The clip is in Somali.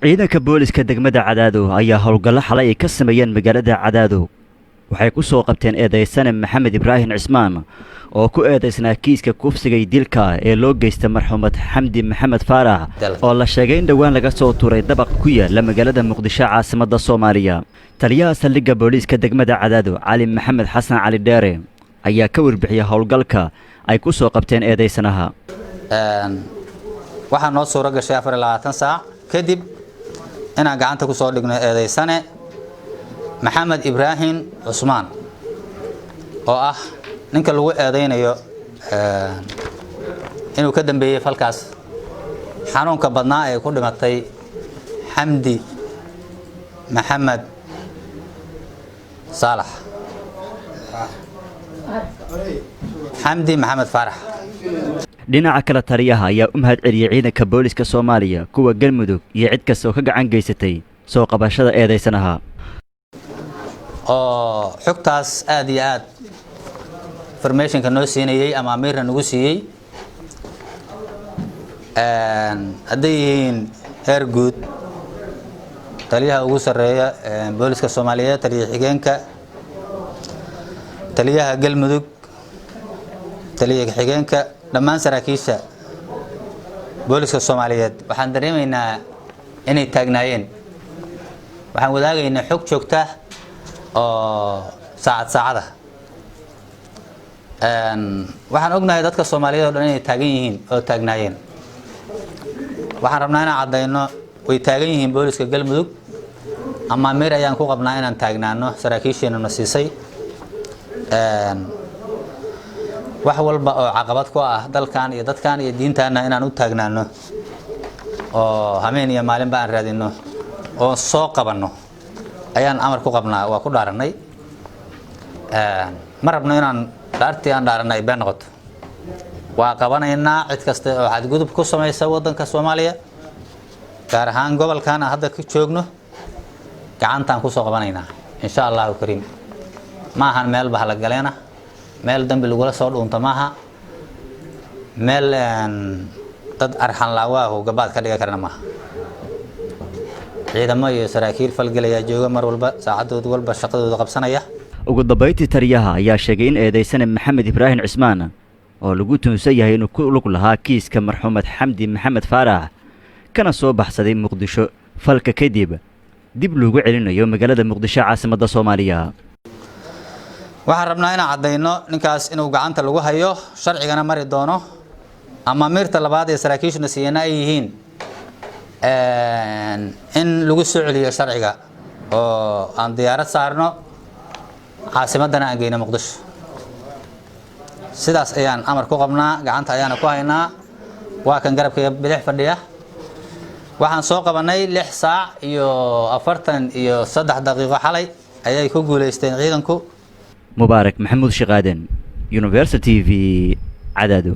ciidanka booliska degmada Cadaado ayaa howlgallo xalay ka sameeyeen magaalada Cadaado. Waxay ku soo qabteen eedeysane Maxamed Ibraahin Cismaan oo ku eedeysnaa kiiska kufsiga dilka ee loo geystay marxuumad Xamdi Maxamed Faarax oo la sheegay in dhawaan laga soo tuuray dabaq ku yaala magaalada Muqdisho caasimadda Soomaaliya. Taliyaha saldhigga booliska degmada Cadaado Cali Maxamed Xasan Cali Dheere ayaa ka warbixiyay howlgalka ay ku soo qabteen eedeysanaha. waxaan noo soo gashay 24 saac kadib inaan gacanta ku soo dhigno eedeysane Maxamed Ibraahin Cismaan oo ah ninka lagu eedeynayo inuu ka dambeeyay falkaas xanuunka badnaa ee ku dhimatay Xamdi Maxamed Saalax Xamdi Maxamed Faarax. dhinaca kale taliyaha ayaa u mahad celiyay ciidanka booliska Soomaaliya kuwa Galmudug iyo cid kasta oo ka gacan geysatay soo qabashada eedeysanaha oo xogtaas aad iyo aad informationka noo siinayay ama amirna nagu siiyay haday yihiin heer guud taliyaha ugu sareeya booliska Soomaaliyeed taliyaha xigeenka taliyaha Galmudug taliyaha xigeenka dhammaan saraakiisha booliska Soomaaliyeed waxaan dareemaynaa inay taagnaayeen waxaan wadaagaynaa xog joogta oo saacada waxaan ognahay dadka Soomaaliyeed oo dhan inay taagan yihiin oo taagnaayeen waxaan rabnaa inaan cadeyno way taagan yihiin booliska Galmudug ama meer ayaan ku qabnaa inaan taagnaano saraakiisheena nasiisay wax walba oo caqabad ku ah dalkan iyo dadkan iyo diintaana inaan u taagnaano oo hameen iyo maalin baan raadino oo soo qabanno ayaan amar ku qabnaa waa ku dhaaranay ma rabno inaan dhaartii aan dhaaranay been noqoto waa qabanaynaa cid kasta oo xadgudub ku sameeyay wadanka Soomaaliya gaar ahaan gobolkan hadda ku joogno gacantaan ku soo qabanaynaa insha Allah kariim ma ahan meel bahla galeena meel dambi lagu la soo dhuunta maaha meel dad arxan laawaahu gabaad ka dhiga karna maaha ciidamo iyo saraakiil falgalaya jooga mar walba saacadood walba shaqadooda qabsanaya. ugu dambeyntii taliyaha ayaa sheegay in eedeysane Maxamed Ibraahin Cismaan oo lagu tuunsan yahay inuu ku lug lahaa kiiska marxuumad Xamdi Maxamed Faarax kana soo baxsaday Muqdisho falka kadib dib loogu celinayo magaalada Muqdisho caasimadda Soomaaliya. waxaan rabnaa inaan cadeyno ninkaas inuu gacanta lagu hayo sharcigana mari doono ama amirta labaad ee saraakiishna siiyana ay yihiin in lagu soo celiyo sharciga oo aan diyaarad saarno caasimadana aan geyno Muqdisho sidaas ayaan amar ku qabnaa gacanta ayaan ku haynaa waa kan garabka bidix fadhiya waxaan soo qabanay 6 saac iyo 43 daqiiqo xalay ayay ku guuleysteen ciidanku. مبارك محمود شقادن University TV Cadaado.